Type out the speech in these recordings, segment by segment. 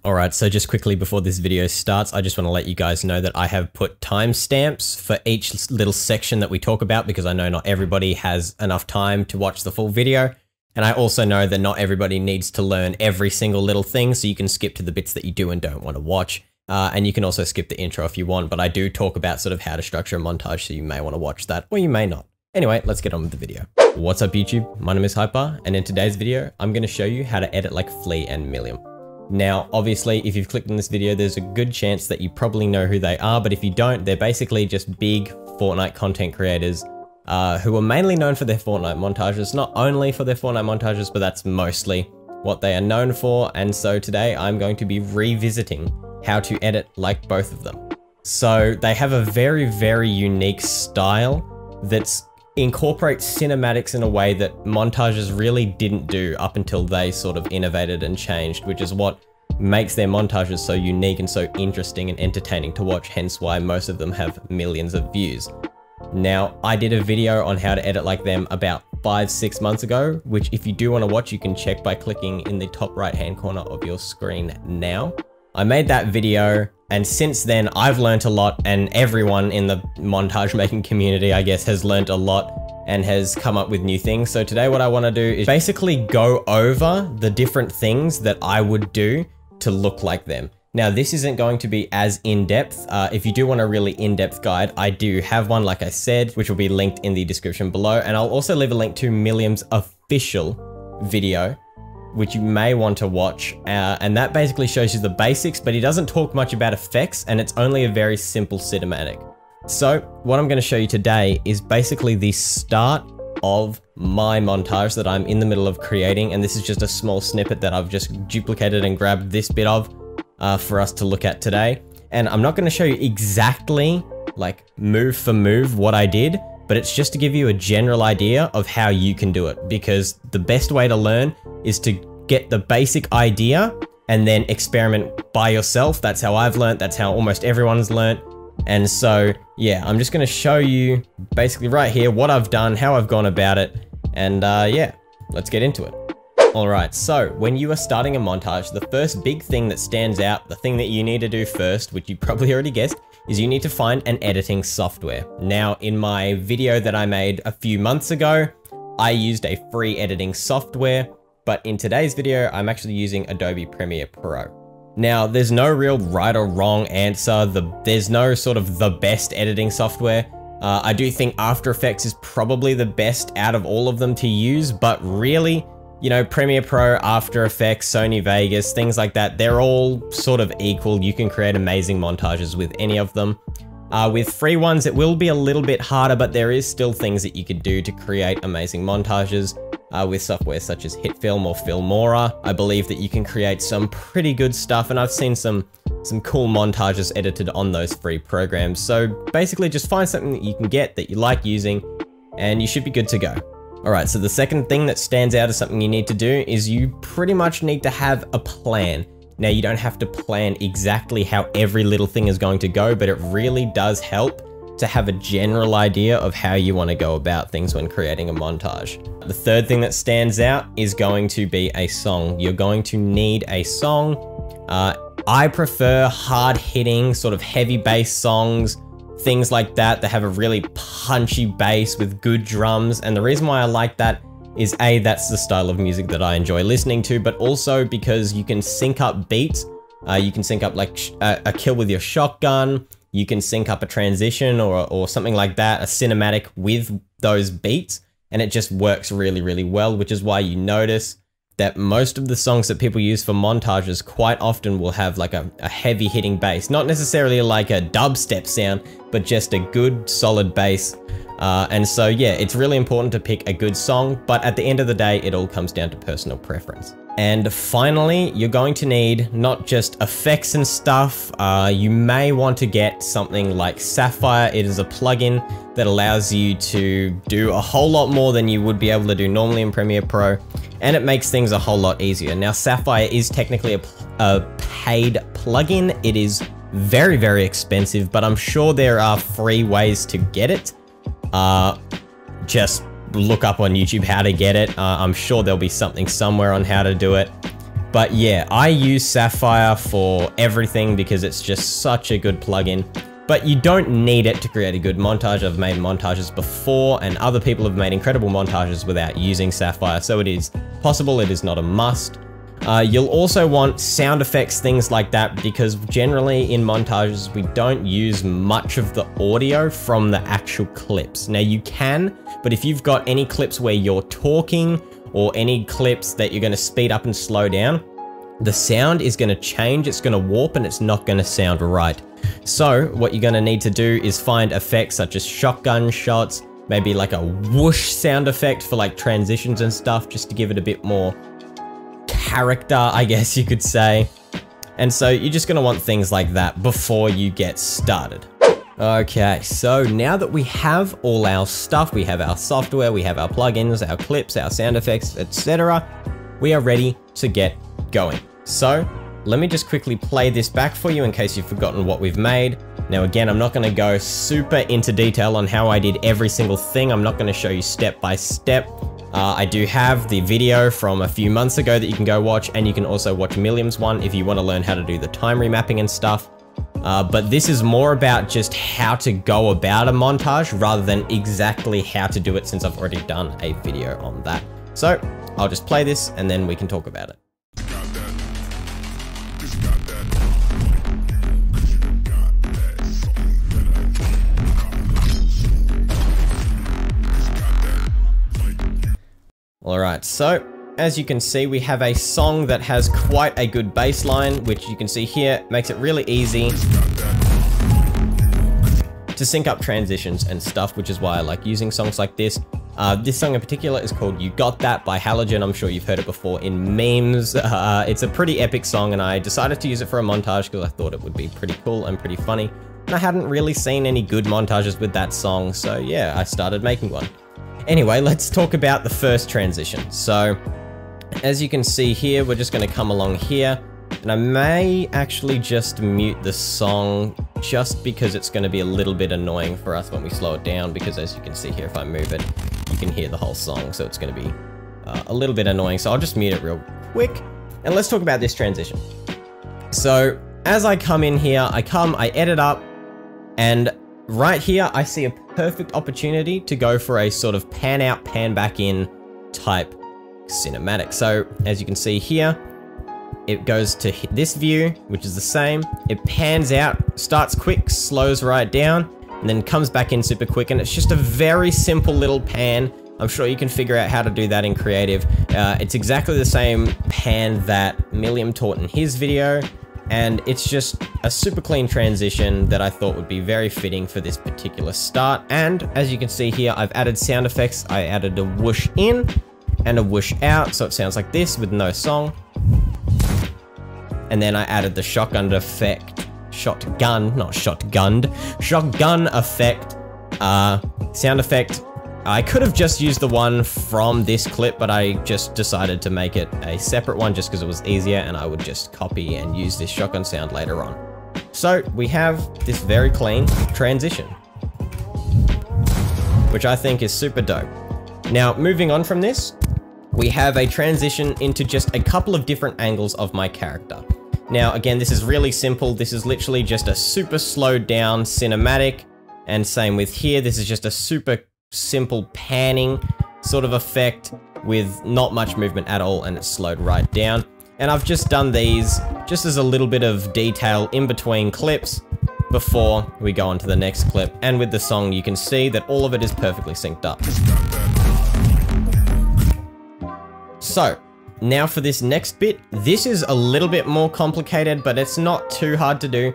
Alright, so just quickly before this video starts, I just want to let you guys know that I have put timestamps for each little section that we talk about because I know not everybody has enough time to watch the full video. And I also know that not everybody needs to learn every single little thing, so you can skip to the bits that you do and don't want to watch. And you can also skip the intro if you want, but I do talk about sort of how to structure a montage, so you may want to watch that, or you may not. Anyway, let's get on with the video. What's up YouTube? My name is Hyper, and in today's video, I'm going to show you how to edit like Flea and Milliam. Now, obviously, if you've clicked on this video, there's a good chance that you probably know who they are, but if you don't, they're basically just big Fortnite content creators who are mainly known for their Fortnite montages, not only for their Fortnite montages, but that's mostly what they are known for. And so today I'm going to be revisiting how to edit like both of them. So they have a very, very unique style that incorporates cinematics in a way that montages really didn't do up until they sort of innovated and changed, which is what makes their montages so unique and so interesting and entertaining to watch, hence why most of them have millions of views. Now, I did a video on how to edit like them about 5-6 months ago, which if you do want to watch, you can check by clicking in the top right hand corner of your screen now. I made that video, and since then I've learned a lot, and everyone in the montage making community, I guess, has learned a lot and has come up with new things. So today what I want to do is basically go over the different things that I would do to look like them. Now, this isn't going to be as in-depth. If you do want a really in-depth guide, I do have one, like I said, which will be linked in the description below. And I'll also leave a link to Milliam's official video, which you may want to watch. And that basically shows you the basics, but he doesn't talk much about effects, and it's only a very simple cinematic. So what I'm going to show you today is basically the start of my montage that I'm in the middle of creating. And this is just a small snippet that I've just duplicated and grabbed this bit of for us to look at today. And I'm not going to show you exactly like move for move what I did, but it's just to give you a general idea of how you can do it, because the best way to learn is to get the basic idea and then experiment by yourself. That's how I've learned. That's how almost everyone's learned. And so, yeah, I'm just going to show you basically right here what I've done, how I've gone about it. And yeah, let's get into it. All right, so when you are starting a montage, the first big thing that stands out, the thing that you need to do first, which you probably already guessed, is you need to find an editing software. Now, in my video that I made a few months ago, I used a free editing software, but in today's video, I'm actually using Adobe Premiere Pro. Now, there's no real right or wrong answer. There's no sort of the best editing software. I do think After Effects is probably the best out of all of them to use, but really, you know, Premiere Pro, After Effects, Sony Vegas, things like that, they're all sort of equal. You can create amazing montages with any of them. With free ones, it will be a little bit harder, but there is still things that you could do to create amazing montages. With software such as HitFilm or Filmora, I believe that you can create some pretty good stuff, and I've seen some cool montages edited on those free programs. So basically just find something that you can get that you like using, and you should be good to go. All right, so the second thing that stands out as something you need to do is you pretty much need to have a plan. Now, you don't have to plan exactly how every little thing is going to go, but it really does help to have a general idea of how you want to go about things when creating a montage. The third thing that stands out is going to be a song. You're going to need a song. I prefer hard-hitting, sort of heavy bass songs, things like that have a really punchy bass with good drums. And the reason why I like that is A, that's the style of music that I enjoy listening to, but also because you can sync up beats. You can sync up like a kill with your shotgun. You can sync up a transition or something like that, a cinematic with those beats, and it just works really, really well, which is why you notice that most of the songs that people use for montages quite often will have like a heavy hitting bass, not necessarily like a dubstep sound, but just a good solid bass. And so, yeah, it's really important to pick a good song, but at the end of the day, it all comes down to personal preference. And finally, you're going to need not just effects and stuff. You may want to get something like Sapphire. It is a plugin that allows you to do a whole lot more than you would be able to do normally in Premiere Pro, and it makes things a whole lot easier. Now, Sapphire is technically a paid plugin. It is very, very expensive, but I'm sure there are free ways to get it. Just look up on YouTube how to get it. I'm sure there'll be something somewhere on how to do it. But yeah, I use Sapphire for everything because it's just such a good plugin. But you don't need it to create a good montage. I've made montages before, and other people have made incredible montages without using Sapphire, so it is possible, it is not a must. You'll also want sound effects, things like that, because generally in montages, we don't use much of the audio from the actual clips. Now you can, but if you've got any clips where you're talking, or any clips that you're gonna speed up and slow down, the sound is gonna change, it's gonna warp, and it's not gonna sound right. So what you're gonna need to do is find effects such as shotgun shots, maybe like a whoosh sound effect for like transitions and stuff, just to give it a bit more character, I guess you could say. And so you're just gonna want things like that before you get started. Okay, so now that we have all our stuff, we have our software, we have our plugins, our clips, our sound effects, etc., we are ready to get going. So let me just quickly play this back for you in case you've forgotten what we've made. Now again, I'm not going to go super into detail on how I did every single thing. I'm not going to show you step by step. I do have the video from a few months ago that you can go watch, and you can also watch Milliam's one if you want to learn how to do the time remapping and stuff. But this is more about just how to go about a montage rather than exactly how to do it, since I've already done a video on that. So I'll just play this and then we can talk about it. Alright, so as you can see, we have a song that has quite a good bass line, which you can see here makes it really easy to sync up transitions and stuff, which is why I like using songs like this. This song in particular is called You Got That by Halogen. I'm sure you've heard it before in memes. It's a pretty epic song, and I decided to use it for a montage because I thought it would be pretty cool and pretty funny. And I hadn't really seen any good montages with that song, so yeah, I started making one. Anyway, let's talk about the first transition. So, as you can see here, we're just going to come along here, and I may actually just mute the song just because it's going to be a little bit annoying for us when we slow it down, because as you can see here, if I move it, you can hear the whole song, so it's going to be a little bit annoying. So I'll just mute it real quick, and let's talk about this transition. So, as I come in here, I edit up, and right here, I see a perfect opportunity to go for a sort of pan out, pan back in type cinematic. So as you can see here, it goes to this view, which is the same. It pans out, starts quick, slows right down, and then comes back in super quick. And it's just a very simple little pan. I'm sure you can figure out how to do that in creative. It's exactly the same pan that Milliam taught in his video. And it's just a super clean transition that I thought would be very fitting for this particular start. And as you can see here, I've added sound effects. I added a whoosh in and a whoosh out, so it sounds like this with no song. And then I added the shotgun effect, shotgun effect, sound effect. I could have just used the one from this clip, but I just decided to make it a separate one just because it was easier, and I would just copy and use this shotgun sound later on. So we have this very clean transition, which I think is super dope. Now, moving on from this, we have a transition into just a couple of different angles of my character. Now, again, this is really simple. This is literally just a super slowed down cinematic, and same with here. This is just a super simple panning sort of effect with not much movement at all, and it's slowed right down. And I've just done these just as a little bit of detail in between clips before we go on to the next clip. And with the song, you can see that all of it is perfectly synced up. So now for this next bit, this is a little bit more complicated, but it's not too hard to do.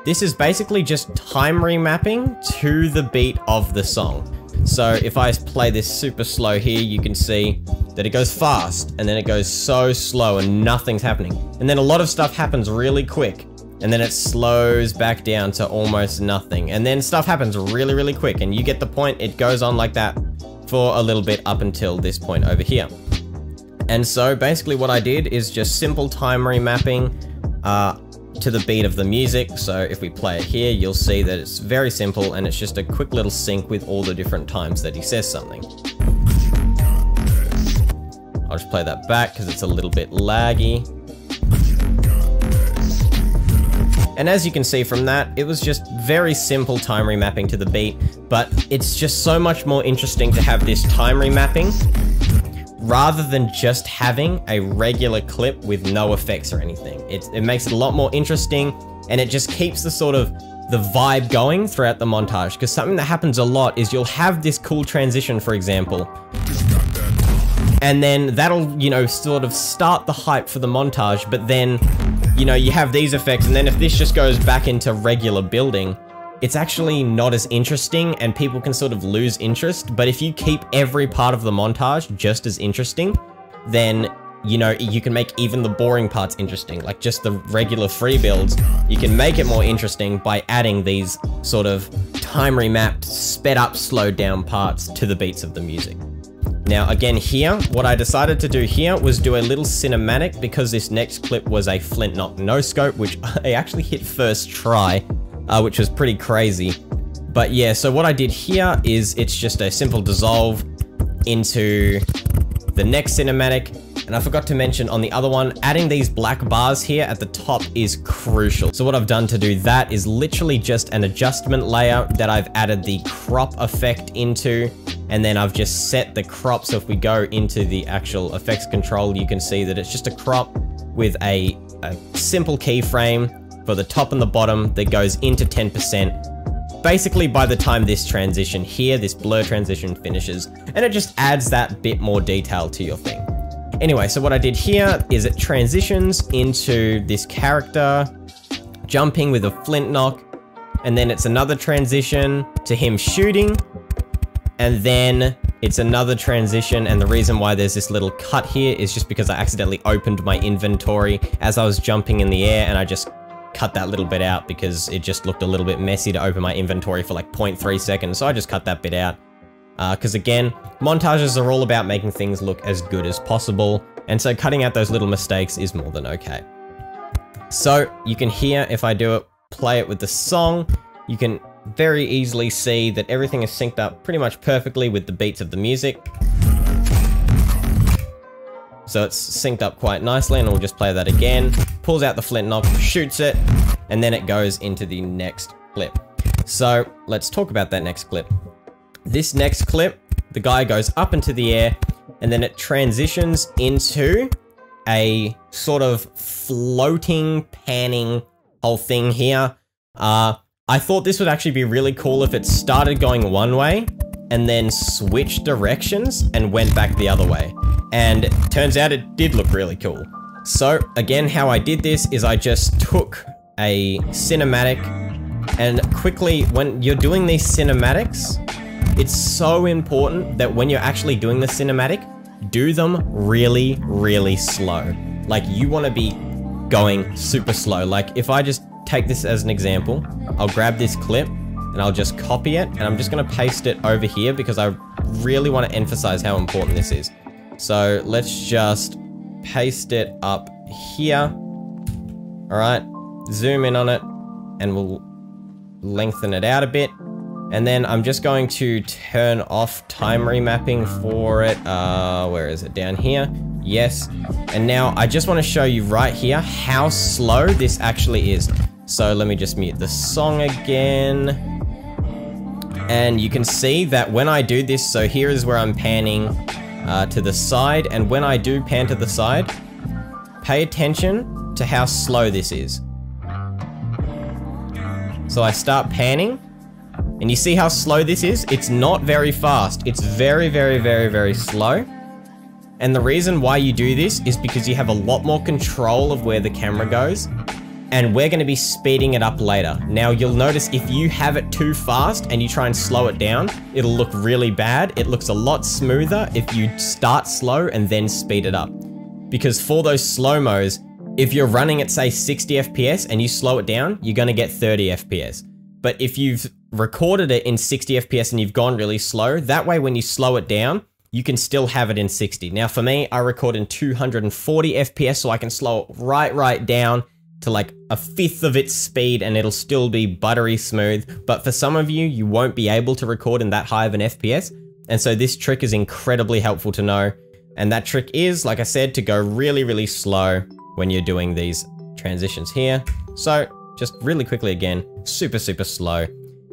This is basically just time remapping to the beat of the song. So if I play this super slow here, you can see that it goes fast, and then it goes so slow and nothing's happening. And then a lot of stuff happens really quick, and then it slows back down to almost nothing. And then stuff happens really, really quick, and you get the point. It goes on like that for a little bit up until this point over here. And so basically what I did is just simple time remapping to the beat of the music. So if we play it here, you'll see that it's very simple, and it's just a quick little sync with all the different times that he says something. I'll just play that back because it's a little bit laggy. And as you can see from that, it was just very simple time remapping to the beat, but it's just so much more interesting to have this time remapping rather than just having a regular clip with no effects or anything. It makes it a lot more interesting, and it just keeps the sort of the vibe going throughout the montage. Because something that happens a lot is you'll have this cool transition, for example, and then that'll, you know, sort of start the hype for the montage, but then, you know, you have these effects, and then if this just goes back into regular building, it's actually not as interesting and people can sort of lose interest. But if you keep every part of the montage just as interesting, then, you know, you can make even the boring parts interesting, like just the regular free builds. You can make it more interesting by adding these sort of time remapped, sped up, slowed down parts to the beats of the music. Now, again here, what I decided to do here was do a little cinematic because this next clip was a flint knock no scope, which I actually hit first try, which was pretty crazy. But yeah, so what I did here is it's just a simple dissolve into the next cinematic. And I forgot to mention on the other one, adding these black bars here at the top is crucial. So what I've done to do that is literally just an adjustment layer that I've added the crop effect into, and then I've just set the crop. So if we go into the actual effects control, you can see that it's just a crop with a simple keyframe for the top and the bottom that goes into 10%. Basically, by the time this transition here, this blur transition finishes, and it just adds that bit more detail to your thing. Anyway, so what I did here is it transitions into this character jumping with a flint knock, and then it's another transition to him shooting, and then it's another transition. And the reason why there's this little cut here is just because I accidentally opened my inventory as I was jumping in the air, and I just cut that little bit out because it just looked a little bit messy to open my inventory for like 0.3 seconds. So I just cut that bit out. Because again, montages are all about making things look as good as possible, and so cutting out those little mistakes is more than okay. So you can hear, if I do it, play it with the song, you can very easily see that everything is synced up pretty much perfectly with the beats of the music. So it's synced up quite nicely, and we'll just play that again. Pulls out the flint knock, shoots it, and then it goes into the next clip. So let's talk about that next clip. This next clip, the guy goes up into the air, and then it transitions into a sort of floating, panning whole thing here. I thought this would actually be really cool if it started going one way and then switched directions and went back the other way. And it turns out it did look really cool. So again, how I did this is I just took a cinematic, and quickly, when you're doing these cinematics, it's so important that when you're actually doing the cinematic, do them really, really slow. Like, you want to be going super slow. Like, if I just take this as an example, I'll grab this clip and I'll just copy it, and I'm just going to paste it over here because I really want to emphasize how important this is. So let's just paste it up here. All right, zoom in on it, and we'll lengthen it out a bit. And then I'm just going to turn off time remapping for it. Where is it? Down here. Yes. And now I just want to show you right here how slow this actually is. So let me just mute the song again. And you can see that when I do this, so here is where I'm panning to the side. And when I do pan to the side, pay attention to how slow this is. So I start panning, and you see how slow this is? It's not very fast. It's very, very, very, very slow. And the reason why you do this is because you have a lot more control of where the camera goes, and we're going to be speeding it up later. Now, you'll notice if you have it too fast and you try and slow it down, it'll look really bad. It looks a lot smoother if you start slow and then speed it up. Because for those slow-mos, if you're running at, say, 60 FPS and you slow it down, you're going to get 30 FPS. But if you've recorded it in 60 FPS and you've gone really slow, that way when you slow it down, you can still have it in 60. Now for me, I record in 240 FPS, so I can slow it right down to like a fifth of its speed, and it'll still be buttery smooth. But for some of you, you won't be able to record in that high of an FPS. And so this trick is incredibly helpful to know. And that trick is, like I said, to go really, really slow when you're doing these transitions here. So just really quickly again, super slow,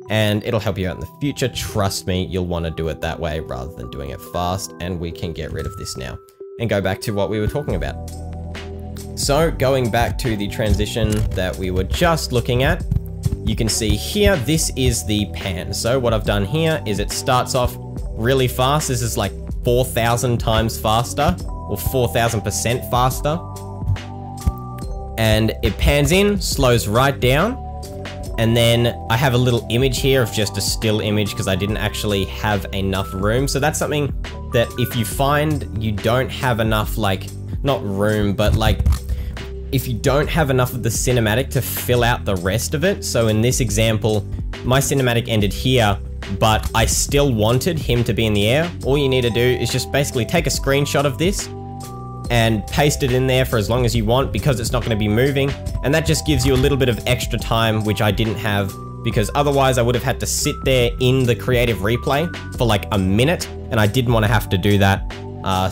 and it'll help you out in the future. Trust me, you'll want to do it that way rather than doing it fast, and we can get rid of this now and go back to what we were talking about. So going back to the transition that we were just looking at, you can see here, this is the pan. So what I've done here is it starts off really fast. This is like 4,000 times faster, or 4,000% faster. And it pans in, slows right down. And then I have a little image here of just a still image because I didn't actually have enough room. So that's something that if you find you don't have enough, like, not room, but like, if you don't have enough of the cinematic to fill out the rest of it. So in this example, my cinematic ended here, but I still wanted him to be in the air. All you need to do is just basically take a screenshot of this and paste it in there for as long as you want, because it's not going to be moving. And that just gives you a little bit of extra time, which I didn't have, because otherwise I would have had to sit there in the creative replay for like a minute, and I didn't want to have to do that.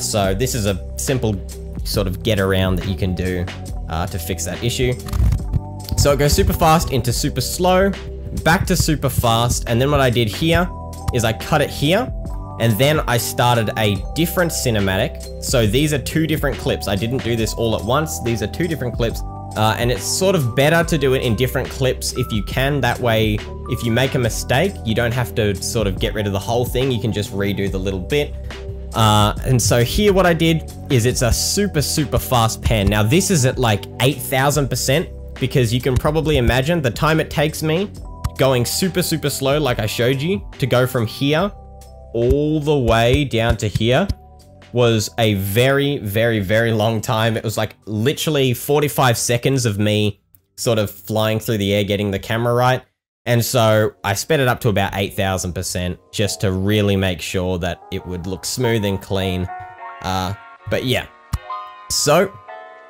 So this is a simple sort of get around that you can do to fix that issue. So it goes super fast into super slow, back to super fast, and then what I did here is I cut it here, and then I started a different cinematic. So these are two different clips. I didn't do this all at once. These are two different clips, and it's sort of better to do it in different clips if you can. That way, if you make a mistake, you don't have to sort of get rid of the whole thing. You can just redo the little bit. And so here what I did is it's a super fast pan. Now this is at like 8,000%, because you can probably imagine the time it takes me going super slow, like I showed you, to go from here all the way down to here was a very long time. It was like literally 45 seconds of me sort of flying through the air, getting the camera right. And so I sped it up to about 8,000% just to really make sure that it would look smooth and clean. But yeah, so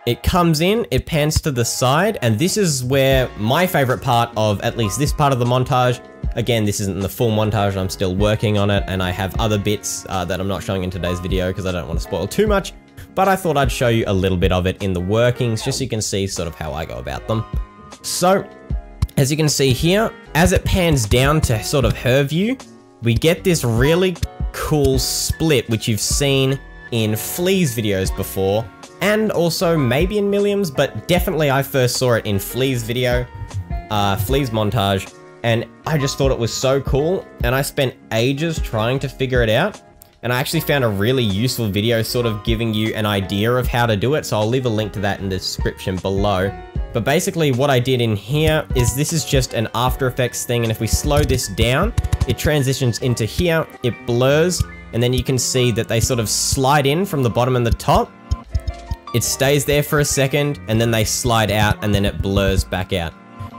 it comes in, it pans to the side, and this is where my favorite part of at least this part of the montage. Again, this isn't the full montage, I'm still working on it, and I have other bits that I'm not showing in today's video because I don't want to spoil too much, but I thought I'd show you a little bit of it in the workings just so you can see sort of how I go about them. So as you can see here, as it pans down to sort of her view, we get this really cool split, which you've seen in Flea's videos before, and also maybe in Milliam's, but definitely I first saw it in Flea's video, Flea's montage, and I just thought it was so cool, and I spent ages trying to figure it out, and I actually found a really useful video sort of giving you an idea of how to do it, so I'll leave a link to that in the description below. But basically what I did in here is this is just an After Effects thing, and if we slow this down, it transitions into here, it blurs, and then you can see that they sort of slide in from the bottom and the top. It stays there for a second, and then they slide out, and then it blurs back out.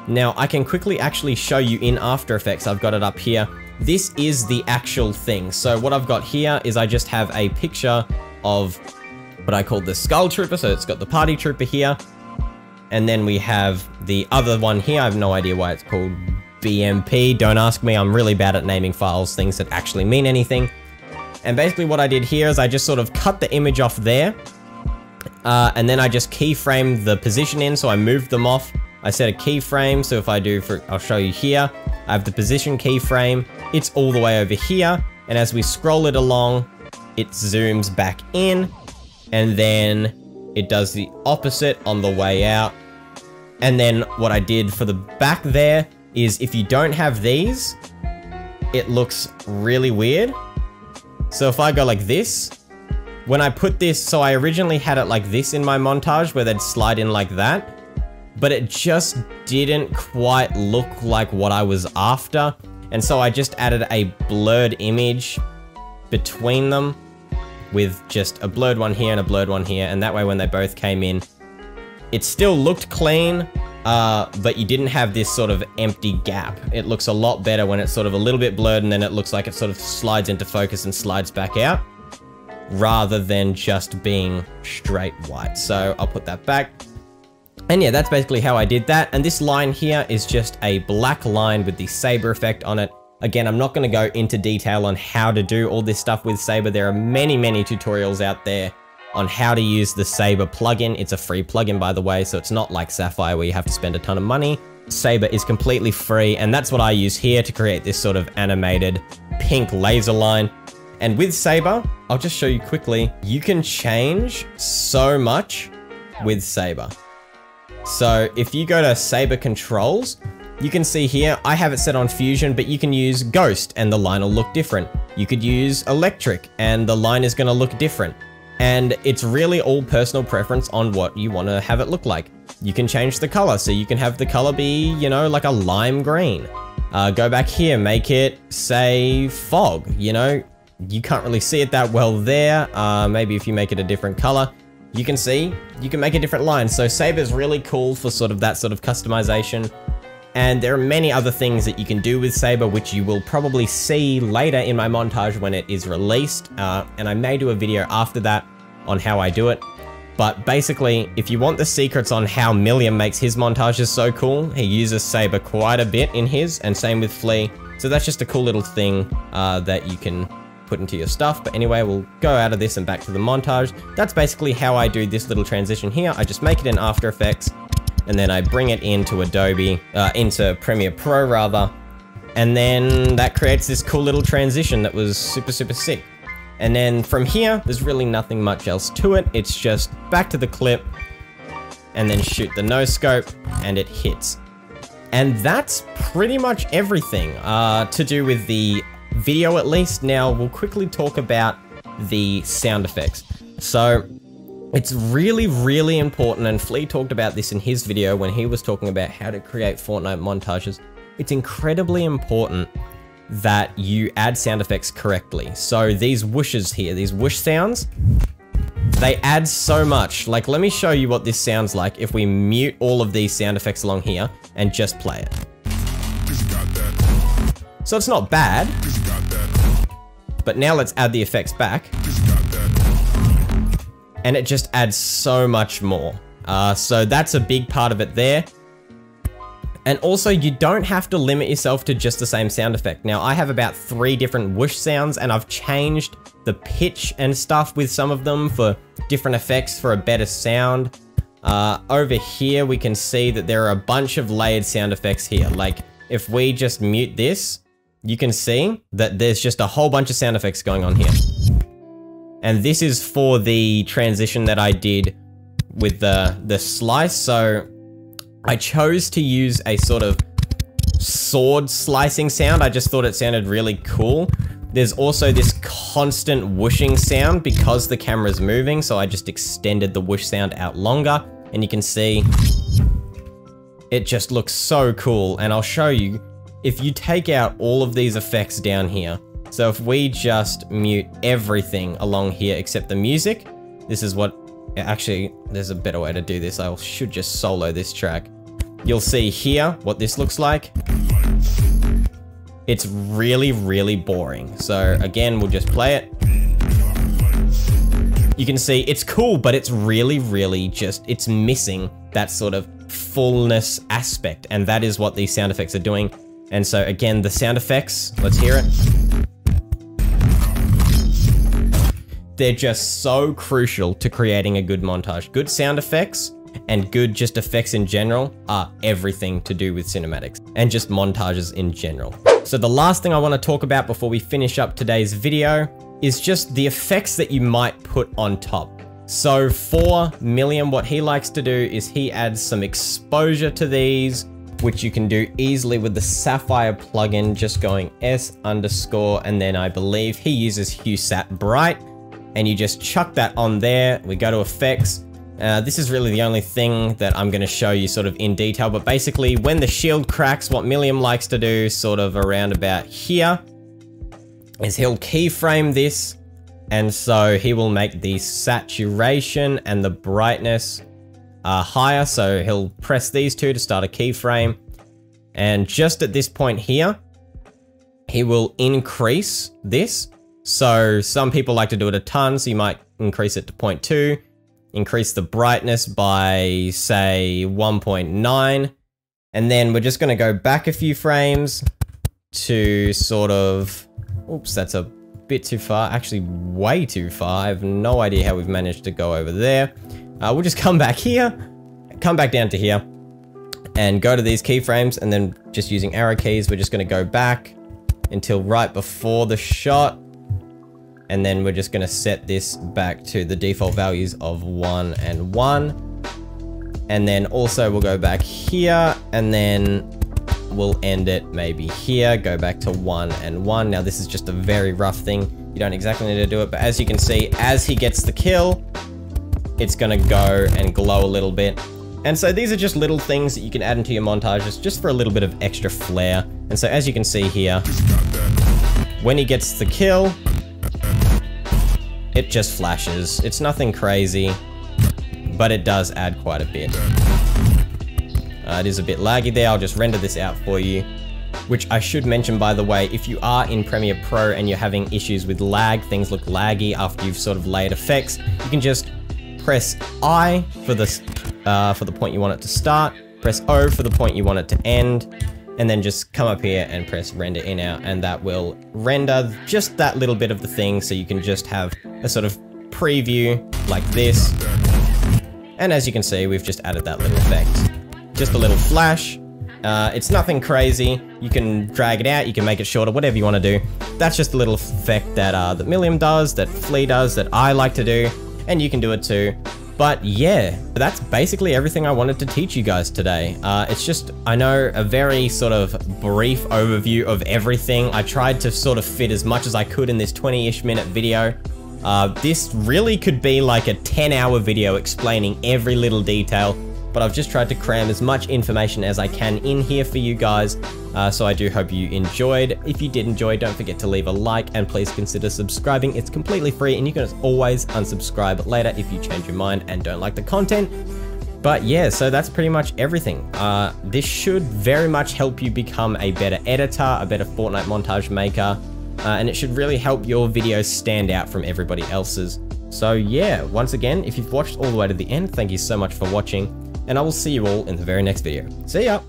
Now, I can quickly actually show you in After Effects, I've got it up here. This is the actual thing. So what I've got here is I just have a picture of what I call the Skull Trooper, so it's got the Party Trooper here. And then we have the other one here. I have no idea why it's called BMP. Don't ask me. I'm really bad at naming files, things that actually mean anything. And basically what I did here is I just sort of cut the image off there. And then I just keyframed the position in. So I moved them off. I set a keyframe. So if I do, I'll show you here. I have the position keyframe. It's all the way over here. And as we scroll it along, it zooms back in. And then it does the opposite on the way out. And then what I did for the back there is if you don't have these, it looks really weird. So if I go like this, when I put this, so I originally had it like this in my montage where they'd slide in like that, but it just didn't quite look like what I was after. And so I just added a blurred image between them with just a blurred one here and a blurred one here, and that way when they both came in, it still looked clean, but you didn't have this sort of empty gap. It looks a lot better when it's sort of a little bit blurred and then it looks like it sort of slides into focus and slides back out, rather than just being straight white. So I'll put that back. And yeah, that's basically how I did that. And this line here is just a black line with the saber effect on it. Again, I'm not going to go into detail on how to do all this stuff with Saber. There are many tutorials out there on how to use the Saber plugin. It's a free plugin, by the way, so it's not like Sapphire where you have to spend a ton of money. Saber is completely free, and that's what I use here to create this sort of animated pink laser line. And with Saber, I'll just show you quickly, you can change so much with Saber. So if you go to Saber controls, you can see here, I have it set on fusion, but you can use ghost and the line will look different. You could use electric and the line is going to look different. And it's really all personal preference on what you want to have it look like. You can change the color, so you can have the color be, you know, like a lime green. Go back here, make it, say, fog, you know. You can't really see it that well there. Maybe if you make it a different color, you can see, you can make a different line. So Saber's really cool for sort of that sort of customization. And there are many other things that you can do with Saber, which you will probably see later in my montage when it is released. And I may do a video after that on how I do it. But basically, if you want the secrets on how Milliam makes his montages so cool, he uses Saber quite a bit in his, and same with Flea. So that's just a cool little thing that you can put into your stuff. But anyway, we'll go out of this and back to the montage. That's basically how I do this little transition here. I just make it in After Effects, and then I bring it into Adobe, into Premiere Pro rather. And then that creates this cool little transition that was super, super sick. And then from here, there's really nothing much else to it. It's just back to the clip and then shoot the no scope and it hits. And that's pretty much everything to do with the video at least. Now we'll quickly talk about the sound effects. So it's really, really important, and Flea talked about this in his video when he was talking about how to create Fortnite montages. It's incredibly important that you add sound effects correctly. So these whooshes here, these whoosh sounds, they add so much. Like, let me show you what this sounds like if we mute all of these sound effects along here and just play it. So it's not bad, but now let's add the effects back. And it just adds so much more. So that's a big part of it there. And also, you don't have to limit yourself to just the same sound effect. Now, I have about 3 different whoosh sounds, and I've changed the pitch and stuff with some of them for different effects for a better sound. Over here, we can see that there are a bunch of layered sound effects here. Like, if we just mute this, you can see that there's just a whole bunch of sound effects going on here. And this is for the transition that I did with the slice. So I chose to use a sort of sword slicing sound. I just thought it sounded really cool. There's also this constant whooshing sound because the camera's moving, so I just extended the whoosh sound out longer, and you can see it just looks so cool. And I'll show you, if you take out all of these effects down here, so if we just mute everything along here except the music, this is what, actually, there's a better way to do this. I should just solo this track. You'll see here what this looks like. It's really, really boring. So again, we'll just play it. You can see it's cool, but it's really, really just, it's missing that sort of fullness aspect. And that is what these sound effects are doing. And so again, the sound effects, let's hear it. They're just so crucial to creating a good montage. Good sound effects and good just effects in general are everything to do with cinematics and just montages in general. So the last thing I want to talk about before we finish up today's video is just the effects that you might put on top. So for Milliam, what he likes to do is he adds some exposure to these, which you can do easily with the Sapphire plugin, just going S_, and then I believe he uses HueSat Bright, and you just chuck that on there. We go to effects. This is really the only thing that I'm going to show you sort of in detail, but basically when the shield cracks, what Milliam likes to do sort of around about here is he'll keyframe this, and so he will make the saturation and the brightness higher. So he'll press these two to start a keyframe, and just at this point here, he will increase this. So some people like to do it a ton, so you might increase it to 0.2. Increase the brightness by, say, 1.9. And then we're just going to go back a few frames to sort of... Oops, that's a bit too far. Actually, way too far. I have no idea how we've managed to go over there. We'll just come back here, come back down to here. and go to these keyframes, and then just using arrow keys, we're just going to go back until right before the shot. And then we're just going to set this back to the default values of 1 and 1. And then also we'll go back here, and then we'll end it maybe here, go back to 1 and 1. Now this is just a very rough thing. You don't exactly need to do it, but as you can see, as he gets the kill, it's gonna go and glow a little bit. And so these are just little things that you can add into your montages just for a little bit of extra flair. And so as you can see here, when he gets the kill, it just flashes. It's nothing crazy, but it does add quite a bit. It is a bit laggy there. I'll just render this out for you, which I should mention, by the way, if you are in Premiere Pro and you're having issues with lag, things look laggy after you've sort of layered effects, you can just press I for the point you want it to start, press O for the point you want it to end, and then just come up here and press render in out, and that will render just that little bit of the thing, so you can just have a sort of preview like this. And as you can see, we've just added that little effect. Just a little flash. It's nothing crazy. You can drag it out, you can make it shorter, whatever you want to do. That's just a little effect that that Milliam does, that Flea does, that I like to do, and you can do it too. But yeah, that's basically everything I wanted to teach you guys today. It's just, I know, a very sort of brief overview of everything. I tried to sort of fit as much as I could in this 20-ish minute video. This really could be like a 10-hour video explaining every little detail, but I've just tried to cram as much information as I can in here for you guys. So I do hope you enjoyed. If you did enjoy, don't forget to leave a like, and please consider subscribing. It's completely free, and you can always unsubscribe later if you change your mind and don't like the content. But yeah, so that's pretty much everything. This should very much help you become a better editor, a better Fortnite montage maker, and it should really help your videos stand out from everybody else's. So yeah, once again, if you've watched all the way to the end, thank you so much for watching, and I will see you all in the very next video. See ya!